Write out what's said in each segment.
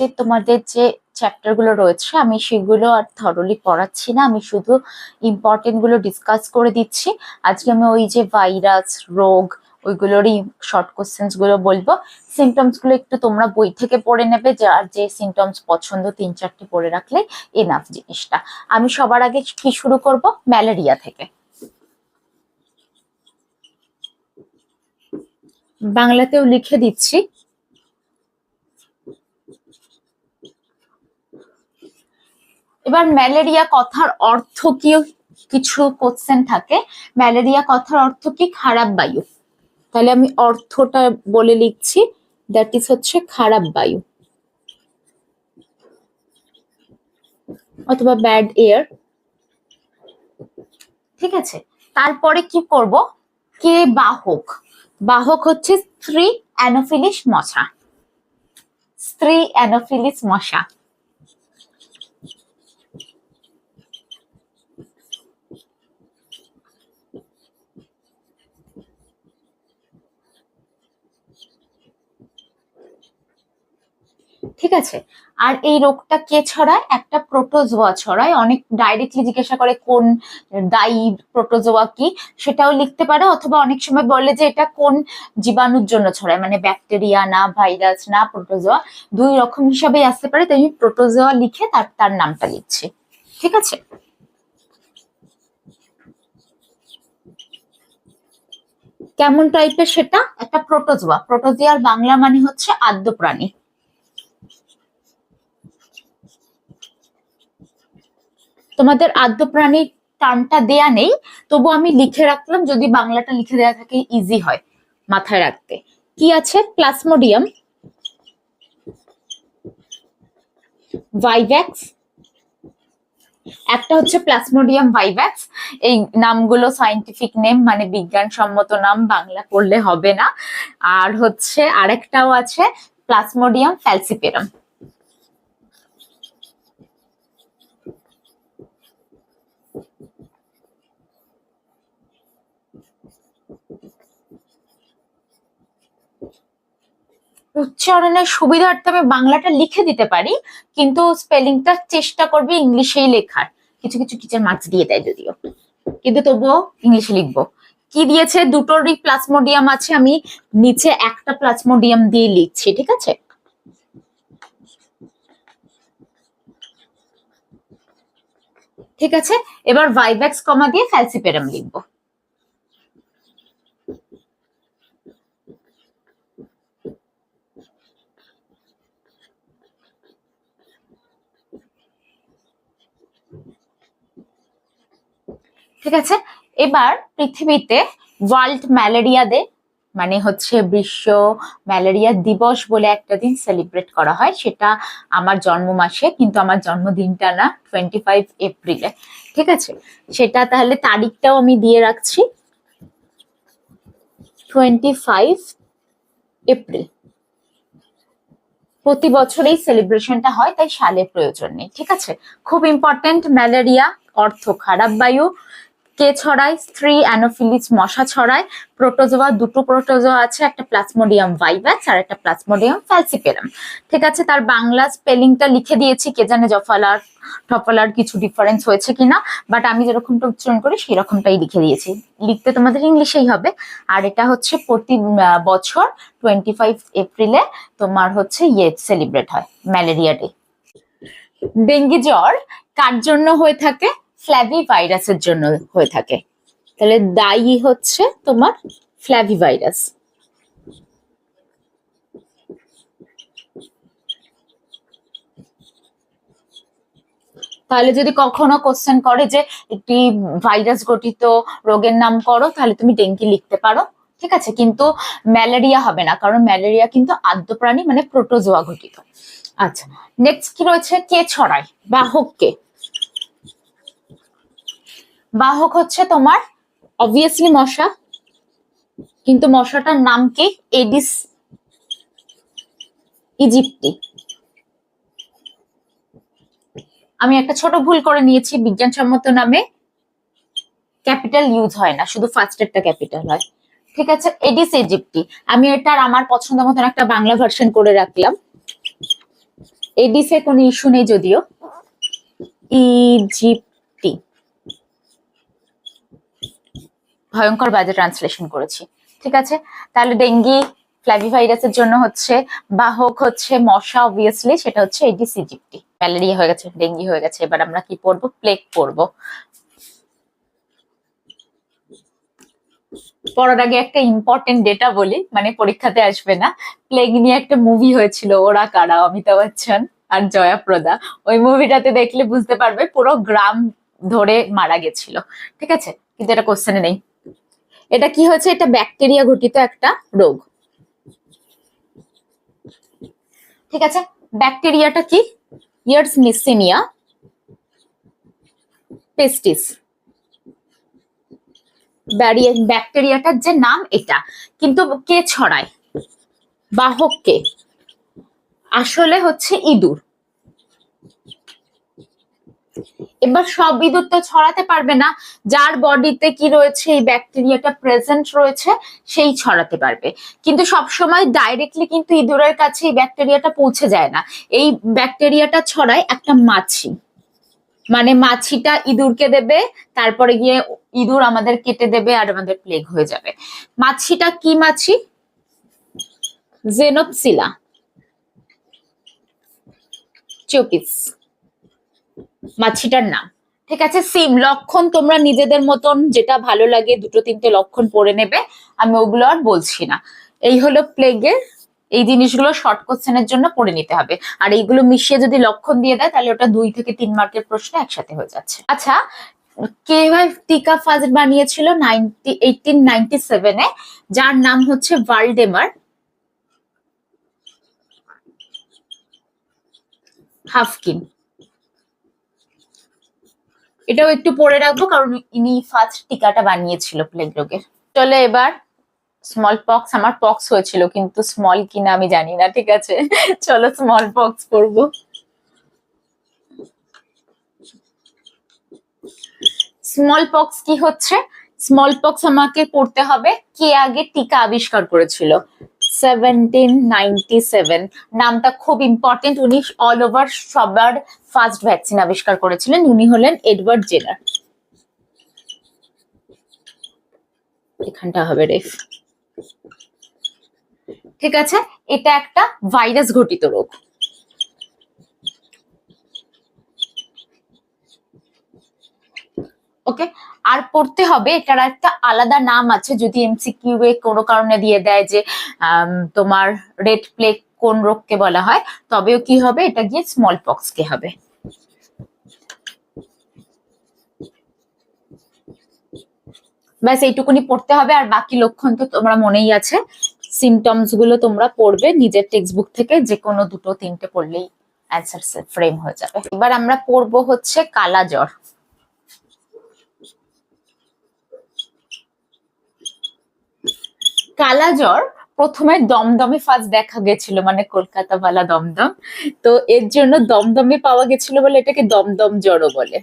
তোমাদের তোমাদের যে চ্যাপ্টার গুলো রয়েছে আমি সেগুলো আর থরলি পড়াচ্ছি না, আমি শুধু ইম্পর্টেন্ট গুলো ডিসকাস করে দিচ্ছি। আজকে আমি ওই যে ভাইরাস রোগ ওইগুলোরই শর্ট কোশ্চেন্স গুলো বলবো। সিমটমস গুলো একটু তোমরা বই থেকে পড়ে নেবে, যার যে সিমটমস পছন্দ 3-4টি পড়ে রাখলে এনাফ জিনিসটা। আমি সবার আগে কি শুরু করব, ম্যালেরিয়া থেকে। বাংলাতেও লিখে দিচ্ছি। এবার ম্যালেরিয়া কথার অর্থ কি, কিছু কোশ্চেন থাকে। ম্যালেরিয়া কথার অর্থ কি? খারাপ বায়ু। তাহলে আমি অর্থটা বলে লিখছি, দ্যাট ইজ হচ্ছে খারাপ বায়ু অথবা ব্যাড এয়ার। ঠিক আছে, তারপরে কি করব, কে বাহক। বাহক হচ্ছে স্ত্রী অ্যানোফিলিস মশা। স্ত্রী অ্যানোফিলিস মশা। ঠিক আছে, আর এই রোগটা কে ছড়ায়? একটা প্রোটোজোয়া ছড়ায়। অনেক ডাইরেক্টলি জিজ্ঞাসা করে কোন দায়ী, প্রোটোজোয়া কি, সেটাও লিখতে পারে। অথবা অনেক সময় বলে যে এটা কোন জীবাণুর জন্য ছড়ায়, মানে ব্যাকটেরিয়া না, ভাইরাস না, প্রোটোজোয়া, দুই রকম হিসাবেই আসতে পারে। তাই আমি প্রোটোজোয়া লিখে তার নামটা লিখছি। ঠিক আছে, কেমন টাইপের সেটা? একটা প্রোটোজোয়া। প্রোটোজোয়ার বাংলা মানে হচ্ছে আদ্য প্রাণী। তোমাদের আদ্য প্রাণীর টার্মটা দেয়া নেই, তবু আমি লিখে রাখলাম, যদি বাংলাটা লিখে দেওয়া থাকে ইজি হয় মাথায় রাখতে। কি আছে? Plasmodium, vivax. একটা হচ্ছে প্লাজমোডিয়াম ভাইভ্যাক্স। এই নামগুলো সায়েন্টিফিক নেম, মানে বিজ্ঞানসম্মত নাম, বাংলা করলে হবে না। আর হচ্ছে আরেকটাও আছে প্লাজমোডিয়াম ফ্যালসিপেরাম। উচ্চারণের সুবিধার্থে আমি বাংলাটা লিখে দিতে পারি, কিন্তু স্পেলিংটা চেষ্টা করবে ইংলিশেই লেখার। কিছু কিছু টিচার মার্কস দিয়ে দেয় যদিও, কিন্তু তবুও ইংলিশে লিখবো। কি দিয়েছে? দুটোরই প্লাজমোডিয়াম আছে, আমি নিচে একটা প্লাজমোডিয়াম দিয়ে লিখছি। ঠিক আছে, ঠিক আছে। এবার ভাইভ্যাক্স কমা দিয়ে ফ্যালসিপেরাম লিখবো। ঠিক আছে, এবার পৃথিবীতে ওয়ার্ল্ড ম্যালেরিয়া ডে, মানে হচ্ছে বিশ্ব ম্যালেরিয়া দিবস বলে একটা দিন সেলিব্রেট করা হয়। সেটা আমার জন্ম মাসে, কিন্তু আমার জন্মদিনটা না, 25 এপ্রিলে। ঠিক আছে, সেটা তাহলে তারিখটাও আমি দিয়ে রাখছি, 25 এপ্রিল। প্রতি বছর এই সেলিব্রেশনটা হয়, তাই সালের প্রয়োজন নেই। ঠিক আছে, খুব ইম্পর্টেন্ট। ম্যালেরিয়া অর্থ খারাপ বায়ু। কে ছড়ায়? স্ত্রী অ্যানোফিলিস মশা ছড়ায়। প্রোটোজোয়া, দুটো প্রোটোজোয়া আছে, একটা প্লাজমোডিয়াম ভাইভ্যাক্স আর একটা প্লাজমোডিয়াম ফ্যালসিপেরাম। ঠিক আছে, তার বাংলা স্পেলিংটা লিখে দিয়েছি, কে জানে জফলার টফলার কিছু ডিফারেন্স হয়েছে কিনা, বাট আমি যেরকমটা উচ্চারণ করি সেই রকমটাই লিখে দিয়েছি। লিখতে তোমাদের ইংলিশেই হবে। আর এটা হচ্ছে প্রতি বছর 25 এপ্রিলে তোমার হচ্ছে সেলিব্রেট হয় ম্যালেরিয়া ডে। ডেঙ্গি জ্বর কার জন্য হয়ে থাকে? ফ্ল্যাভি ভাইরাসের জন্য হয়ে থাকে। তাহলে দায়ী হচ্ছে তোমার ফ্ল্যাভি ভাইরাস। তাহলে যদি কখনো কোশ্চেন করে যে একটি ভাইরাস গঠিত রোগের নাম করো, তাহলে তুমি ডেঙ্গি লিখতে পারো। ঠিক আছে, কিন্তু ম্যালেরিয়া হবে না, কারণ ম্যালেরিয়া কিন্তু আদ্য প্রাণী, মানে প্রোটোজোয়া গঠিত। আচ্ছা, নেক্সট কি রয়েছে? কে ছড়ায়? বাহক কে? বাহক হচ্ছে তোমার অবভিয়াসলি মশা, কিন্তু মশাটার নাম কি? Aedes aegypti. আমি একটা ছোট ভুল করে নিয়েছি, বিজ্ঞানসম্মত নামে ক্যাপিটাল ইউজ হয় না, শুধু ফার্স্টেরটা ক্যাপিটাল হয়। ঠিক আছে, এডিস ইজিপ্টি। আমি এটার আমার পছন্দ মতন একটা বাংলা ভার্সন করে রাখলাম। এডিসে কোনো ইস্যু নেই যদিও। ইজিপ্টি, ভয়ঙ্কর বাজে ট্রান্সলেশন করেছি। ঠিক আছে, তাহলে ডেঙ্গি ফ্ল্যাভিভাইরাসের জন্য হচ্ছে বাহক হচ্ছে মশা, অবভিয়াসলি সেটা হচ্ছে এডিস ইজিপ্টি। ম্যালেরিয়া হয়ে গেছে, ডেঙ্গি হয়ে গেছে, এবার আমরা কি পড়বো? প্লেগ পড়বো। পড়ার আগে একটা ইম্পর্টেন্ট ডেটা বলি, মানে পরীক্ষাতে আসবে না। প্লেগ নিয়ে একটা মুভি হয়েছিল, ওরা কারা, অমিতাভ বচ্চন আর জয়াপ্রদা। ওই মুভিটাতে দেখলে বুঝতে পারবে পুরো গ্রাম ধরে মারা গেছিল। ঠিক আছে, কিন্তু এটা কোশ্চেনে নেই। এটা কি হয়েছে? এটা ব্যাকটেরিয়া ঘটিত একটা রোগ। ঠিক আছে, ব্যাকটেরিয়াটা কি? ইয়ারসনিয়া পেস্টিস। ব্যাকটেরিয়াটার যে নাম এটা, কিন্তু কে ছড়ায়? বাহক কে? আসলে হচ্ছে ইঁদুর। এবার সব ইঁদুর তো ছড়াতে পারবে না, যার বডিতে কি রয়েছে, এই ব্যাকটেরিয়াটা প্রেজেন্ট রয়েছে, সেই ছড়াতে পারবে। কিন্তু সবসময় ডাইরেক্টলি কিন্তু ইঁদুরের কাছে এই ব্যাকটেরিয়াটা পৌঁছে যায় না। এই ব্যাকটেরিয়াটা ছড়ায় একটা মাছি, মানে মাছিটা ইঁদুরকে দেবে, তারপরে গিয়ে ইঁদুর আমাদের কেটে দেবে আর আমাদের প্লেগ হয়ে যাবে। মাছিটা কি মাছি? জেনোপসিলা চিওপিস মাছিটার নাম। ঠিক আছে, সিম লক্ষণ তোমরা নিজেদের মতন যেটা ভালো লাগে দুটো তিনটে লক্ষণ পড়ে নেবে, আমি ওগুলো আর বলছি না। এই হলো প্লেগের, এই জিনিসগুলো শর্ট কোশ্চেনের জন্য পড়ে নিতে হবে। আর এইগুলো মিশিয়ে যদি লক্ষণ দিয়ে দেয় তাহলে ওটা 2 থেকে 3 মার্কের প্রশ্ন একসাথে হয়ে যাচ্ছে। আচ্ছা, কে টিকা ফার্স্ট বানিয়েছিল 1897-এ, যার নাম হচ্ছে ভালডেমার হাফকিন। এটাও একটু পড়ে রাখবো কারণ ইনি ফার্স্ট টিকাটা বানিয়েছিল প্লেগ রোগের। চলে এবার স্মল পক্স। আমার পক্স হয়েছিল কিন্তু স্মল কিনা আমি জানি না। ঠিক আছে, চলো স্মল পক্স পড়বো। স্মল পক্স কি হচ্ছে? স্মল পক্স আমাকে পড়তে হবে কে আগে টিকা আবিষ্কার করেছিল। 1797, নামটা খুব ইম্পর্টেন্ট। উনি অল ওভার সবার ফার্স্ট ভ্যাকসিন আবিষ্কার করেছিলেন, উনি হলেন এডওয়ার্ড জেনার। এখানটা হবে রেফ। ঠিক আছে, এটা একটা ভাইরাস ঘটিত রোগ। ওকে, আর পড়তে হবে এটার একটা আলাদা নাম আছে, যদি এমসিকিউ এ কোনো কারণে দিয়ে দেয় যে তোমার রেড প্লেগ কোন রোগকে বলা হয়, তবেও কি হবে, এটা গিয়ে স্মল পক্স কে হবে। ব্যাস এইটুকুনি পড়তে হবে, আর বাকি লক্ষণ তো তোমরা মনেই আছে। সিমটমস গুলো তোমরা পড়বে নিজের টেক্সট বুক থেকে, যে কোনো 2-3টে পড়লেই অ্যান্সার ফ্রেম হয়ে যাবে। এবার আমরা পড়বো হচ্ছে কালা জ্বর। কালা জ্বর প্রথমে দমদমে ফার্স্ট দেখা গেছিল, মানে কলকাতা বালা দমদম, তো এর জন্য দমদমে পাওয়া গেছিল বলে এটাকে দমদম জ্বরও বলে।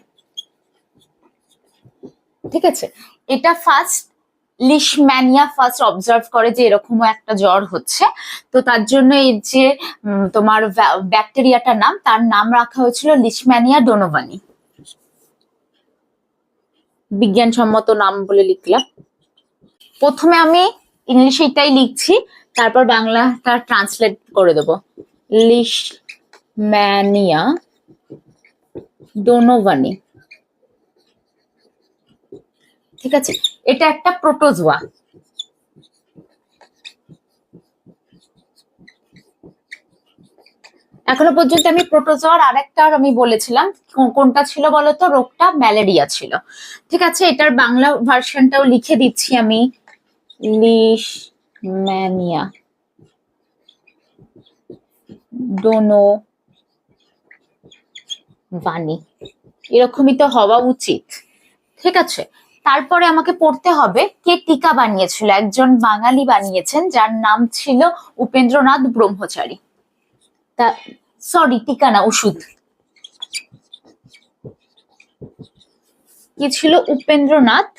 ঠিক আছে, এটা ফার্স্ট লিশম্যানিয়া ফার্স্ট অবজার্ভ করে যে এরকমও একটা জ্বর হচ্ছে, তো তার জন্য এই যে তোমার ব্যাকটেরিয়াটার নাম, তার নাম রাখা হয়েছিল লিশম্যানিয়া ডোনোভানি। বিজ্ঞানসম্মত নাম বলে লিখলাম। প্রথমে আমি ইংলিশে এটাই লিখছি, তারপর বাংলাটা ট্রান্সলেট করে দেবো। Leishmania donovani. ঠিক আছে, এটা একটা প্রোটোজোয়া। এখনো পর্যন্ত আমি প্রোটোজোয়ার আরেকটা আমি বলেছিলাম, কোনটা ছিল বলতো? রোগটা ম্যালেরিয়া ছিল। ঠিক আছে, এটার বাংলা ভার্সনটাও লিখে দিচ্ছি আমি। লিশম্যানিয়া ডোনোভানি, এরকমই তো হওয়া উচিত। ঠিক আছে, তারপরে আমাকে পড়তে হবে কে টিকা বানিয়েছিল। একজন বাঙালি বানিয়েছেন যার নাম ছিল উপেন্দ্রনাথ ব্রহ্মচারী। তা সরি, টিকা না, ওষুধ। কি ছিল? উপেন্দ্রনাথ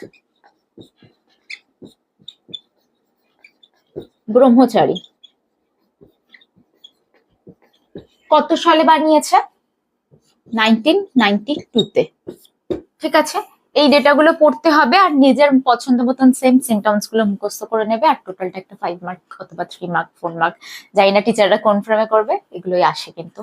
ব্রহ্মচারী। কত সালে বানিয়েছে? 1992-তে। ঠিক আছে, এই ডেটাগুলো পড়তে হবে আর নিজের পছন্দ মতন সেম সিমটমস গুলো মুখস্থ করে নেবে। আর টোটালটা একটা 5 মার্ক অথবা 3 মার্ক 4 মার্ক, জানি না টিচাররা কনফার্মে করবে, এগুলোই আসে কিন্তু।